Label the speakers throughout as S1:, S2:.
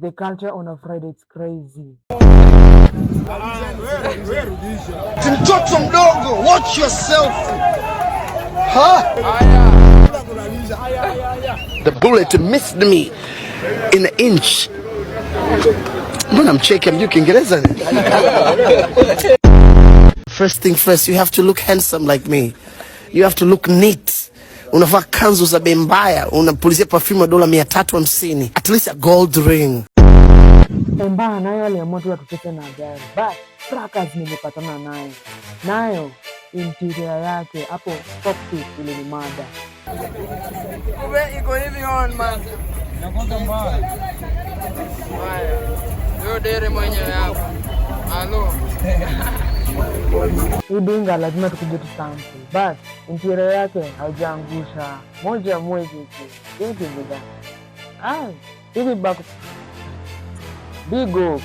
S1: The culture on a Friday, it's crazy.
S2: Mtoto mdogo, watch yourself. Huh? The bullet missed me in an inch. When I'm checking, you can get it. First thing first, you have to look handsome like me. You have to look neat. Unavaa kanzu za bei mbaya, unapulizia perfume $350. At least a gold ring.
S1: Mbaya nayo aliamua tu atucheze na gari. But crackers nimepatana nayo. Nayo interior yake hapo cockpit ile ni mada.
S3: Ube iko hivi on man. Nakonga mbaya. Haya. Ndio dere mwenyewe hapo. Halo.
S1: Hii dinga lazima tukuje tu sample. But interior yake haijaangusha. Moja mwezi tu. Yeke bida. Hivi back. Big up.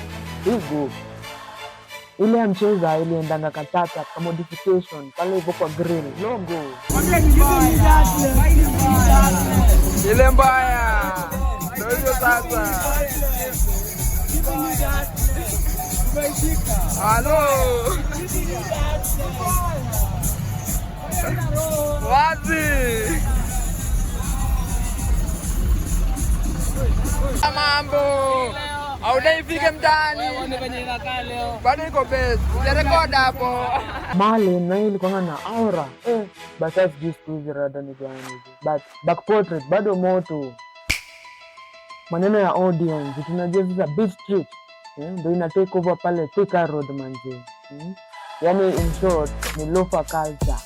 S1: Ile ya mcheza iliendanga katata kwa modification pale hivyo kwa grill logo.
S3: Ile mbaya. Ndio hiyo sasa. Halo. Wazi. Mambo. Au naifike mtaani. Bado iko best. Unarekodi hapo.
S1: Mali na ilikuwa na aura. But that's just crazy rather than gani. But back portrait bado moto. Maneno ya audience tunajua sasa Beat Street. Ndio ina take over pale Thika Road manzi. Yani in short ni lofa culture.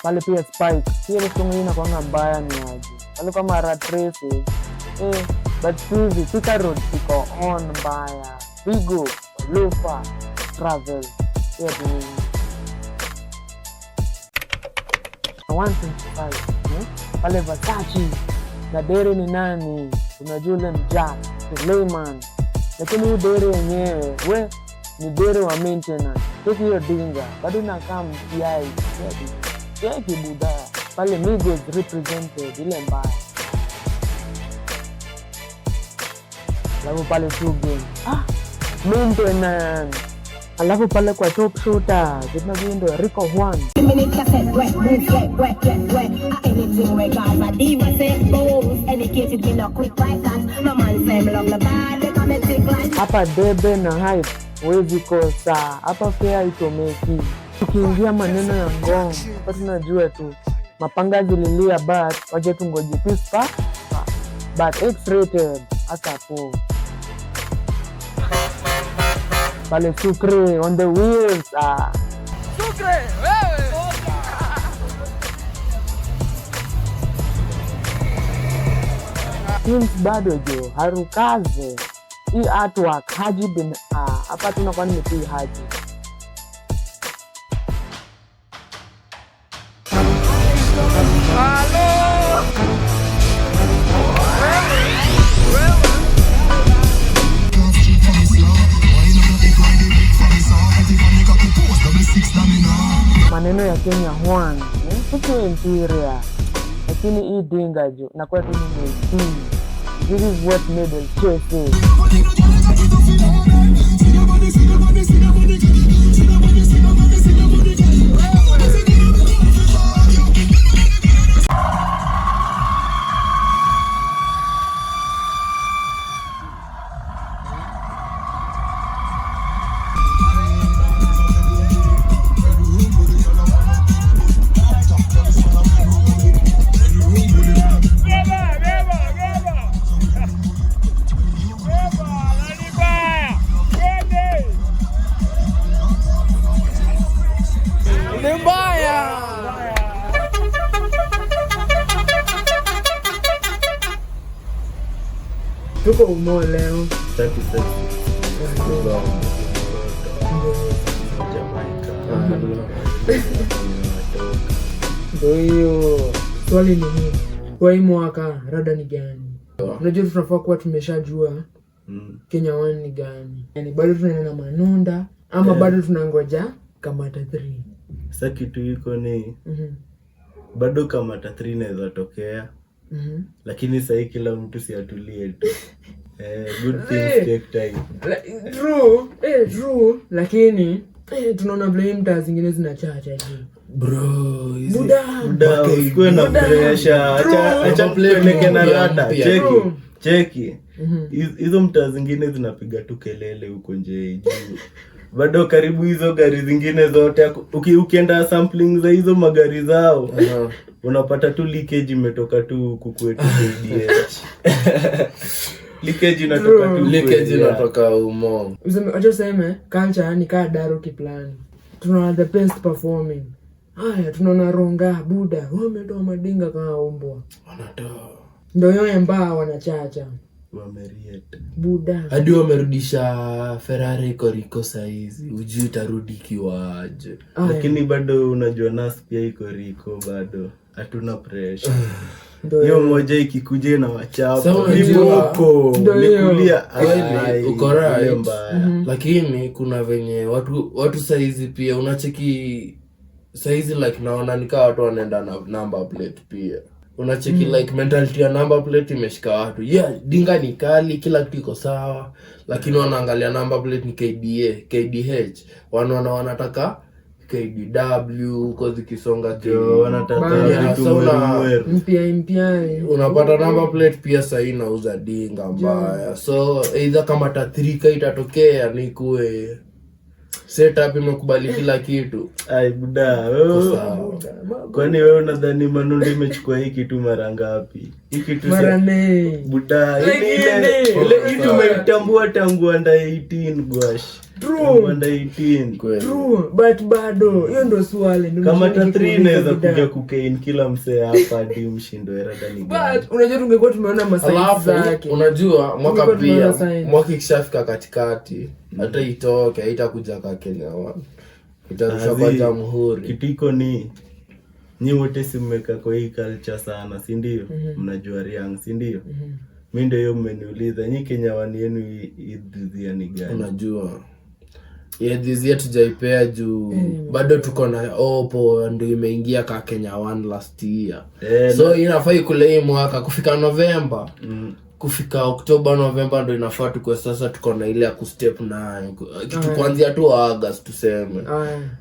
S1: Pale pia Spike. Pia ni song inakuwa mbaya ni aje. Pale kama rat races. But hivi Thika Road iko on mbaya. Bigo, lofa, travel. Yeah, 125. Pale Versace. Na dere ni nani? Unajua ule Jack, Suleiman. Lakini huyu dere yenyewe, we ni dere wa maintenance. Teki hiyo dinga, bado nakaa mtiai. Teki buda, pale Migos represented, ile mbaya. Alafu pale two game. Maintenance. Alafu pale kwa top shooter, zina vindo Rico Juan. Hapa debe na hype, wezi kosa. Hapa fair itomeki. Tukiingia maneno ya ngong, hapa tunajua tu. Mapanga zililia but, waje tungoji pispa. But X-rated, hata po. Pale Sukre on the wheels.
S3: Sukre, wewe.
S1: Teams bado jo, harukaze. Hii artwork, Haji bin hapa tunakuwa nimetii Haji.
S3: Halo.
S1: Maneno ya Kenya Juan, tuko interior. Lakini hii dinga jo, na kwa tu ni this is what made us chase. Tuko umo leo. Ndio hiyo. Swali ni hili. Kwa hii mwaka rada ni gani? Unajua tunafaa kuwa tumeshajua Kenya 1 ni gani. Yani bado tunaenda manunda ama bado tunangoja Kamata 3.
S4: Sasa kitu iko ni bado Kamata 3 inaweza tokea Lakini sasa kila mtu si atulie tu. Good things take time.
S1: True, lakini tunaona vile mtaa zingine zinachacha hivi.
S5: Bro,
S4: Buda usikue na pressure. Acha peleke na rada. Cheki. Hizo mtaa zingine zinapiga tu kelele huko nje juu. Bado karibu hizo gari zingine zote ukienda sampling za hizo magari zao unapata tu leakage imetoka tu huku kwetu KDH. Leakage
S5: inatoka umo.
S1: Acha sema culture ni kaa Daro Kiplani. Tunaona the best performing. Haya tunaona Ronga Buda wametoa madinga kama umbwa.
S5: Wanatoa.
S1: Ndio yeye mbao wanachacha.
S4: Wamerieta.
S1: Buda.
S5: Hadi wamerudisha Ferrari Koriko saizi. Ujui utarudi kiwaje.
S4: Lakini bado unajua nas pia iko Riko bado. Hatuna pressure. Hiyo moja ikikuja na wachapa. Huko. Nikulia
S5: uko right. Lakini kuna venye watu saizi pia unacheki saizi like naona nika watu wanaenda na number plate pia. Unacheki like mentality ya number plate imeshika watu. Dinga ni kali, kila kitu iko sawa, lakini wanaangalia number plate ni KDH. Wanataka KDW kwa zikisonga
S4: tu wanataka
S1: mpya.
S5: Unapata number plate pia sasa inauza dinga mbaya. So either kama tatrika itatokea ni kuwe setup imekubali kila kitu.
S4: Ai Buda, wewe kwani wewe unadhani Manundi imechukua hiki tu mara ngapi? Hiki tu
S1: mara nne.
S4: Buda, ile tumetambua tangu under 18 gwash.
S1: True.
S4: Under 18
S1: kweli. True, but bado hiyo ndo swali.
S4: Kama ta 3 inaweza kuja kukain kila msee hapa hadi mshindo erada ni gani.
S1: But unajua tungekuwa tumeona masaizi zake.
S5: Unajua mwaka ikishafika katikati hata itoke haitakuja kwa Kenya wao. Itarusha kwa jamhuri.
S4: Kitiko ni nyi wote simeka kwa hii culture sana, si ndio? Mnajua Riang, si ndio? Mimi ndio mmeniuliza nyi Kenya wani yenu idhia ni gani?
S5: Unajua Yedhizia tujaipea juu bado tuko na Oppo ndio imeingia ka Kenya 1 last year. So inafaa kule mwaka kufika November. Kufika October November ndio inafaa tukwe sasa tuko na ile ya kustep nayo. Kitu kuanzia tu August tuseme.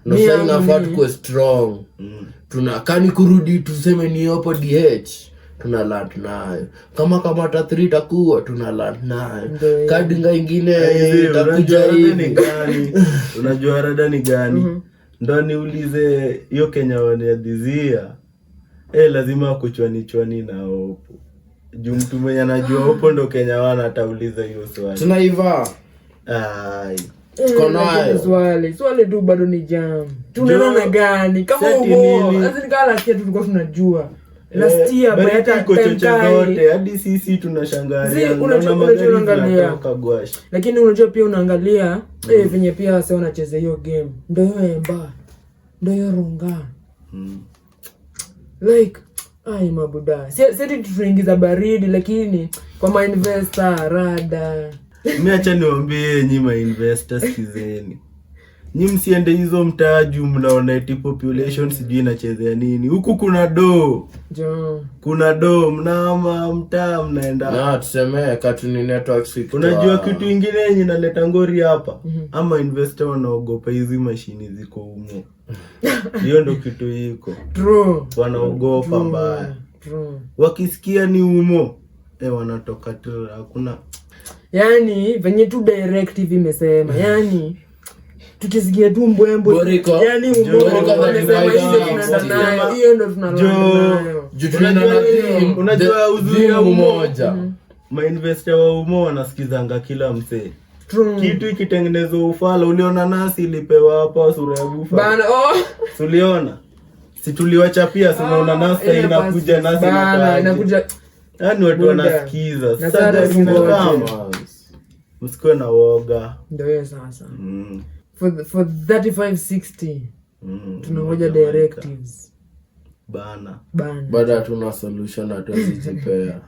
S5: Na sasa inafaa tukwe strong. Tunakani kurudi tuseme ni Oppo DH. Tunaland nayo. Kama ta 3 takuwa tunaland nayo. Kadinga ingine itakuja hivi
S4: gani? Unajua rada ni gani? Ndio niulize hiyo Kenya waniadhizia. Lazima kuchwani na Oppo. Juu mtu mwenye anajua Oppo ndo Kenya wana atauliza hiyo swali.
S5: Tunaiva.
S1: Konayo swali tu bado ni jam. Tunaona gani? Kama huo lazima kala kitu tulikuwa tunajua. Last year baada
S4: kochocha zote hadi sisi tunashangaa
S1: unaona magari yanatoka gwash. Lakini unajua pia unaangalia venye pia wase wanacheza hiyo game. Ndio Emba. Ndio Ronga. Like ai mabuda. Sisi tunaingiza baridi lakini kwa ma investor rada.
S4: Mimi acha niwaambie nyinyi ma investors kizeni. Nyinyi msiende hizo mtaaju mnaona eti population sijui inachezea nini. Huku kuna do. Kuna do mnaama mtaa mnaenda.
S5: Na tuseme Cartoon Network.
S4: Unajua kitu kingine yenye inaleta ngori hapa. Ama investor wanaogopa hizi mashini ziko humo. Hiyo ndo kitu iko.
S1: True.
S4: Wanaogopa mbaya. True. Wakisikia ni humo wanatoka tu hakuna.
S1: Yani venye tu directive imesema. Yani tukisikia tu mbwembo yani hiyo ndo tunalala.
S4: Unajua uzuri wa umoja. Ma investor wa umo wanasikizanga kila msee. Kitu ikitengenezwa ufala uliona nasi ilipewa hapa sura ya bufa. Bana Tuliona. Si tuliwachapia tunaona nasi inakuja nasi
S1: inakuja.
S4: Yaani watu wanasikiza. Sasa kama msikuwe na woga.
S1: Ndio sasa. For 3560 tunangoja directives
S4: bana.
S5: Baada tuna solution atazijipea.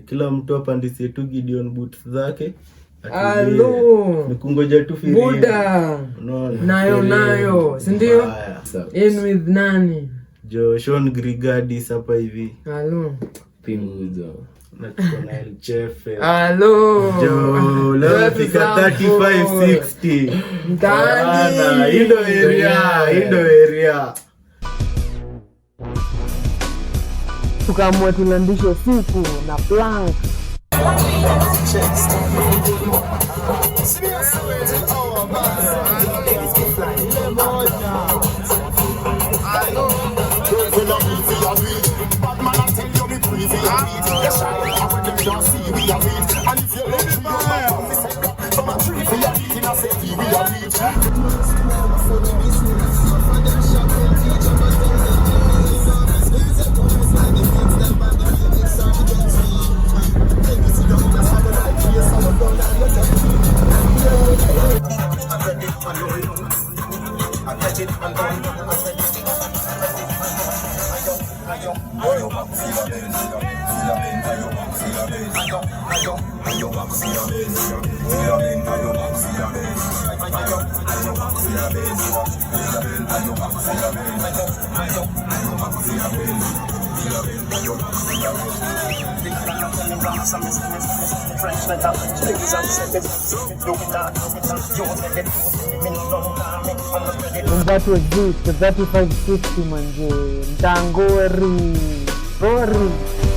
S4: Kila mtu apandisi tu Gideon boots zake.
S1: Hello.
S4: Nikungoja tu firimbi.
S1: Buda. Nayo, si ndio? In with nani?
S4: Sean Grigadis hapa hivi.
S1: Hello.
S5: Pinguzo.
S4: Na tuko na El Chefe.
S3: Hello.
S4: Jo, leo fika 35-60.
S3: Mtaani.
S4: Indo area.
S1: Tukaamua tulandishe siku na plank. And that was it, the 35-60 manje. Mtangori. Sorry.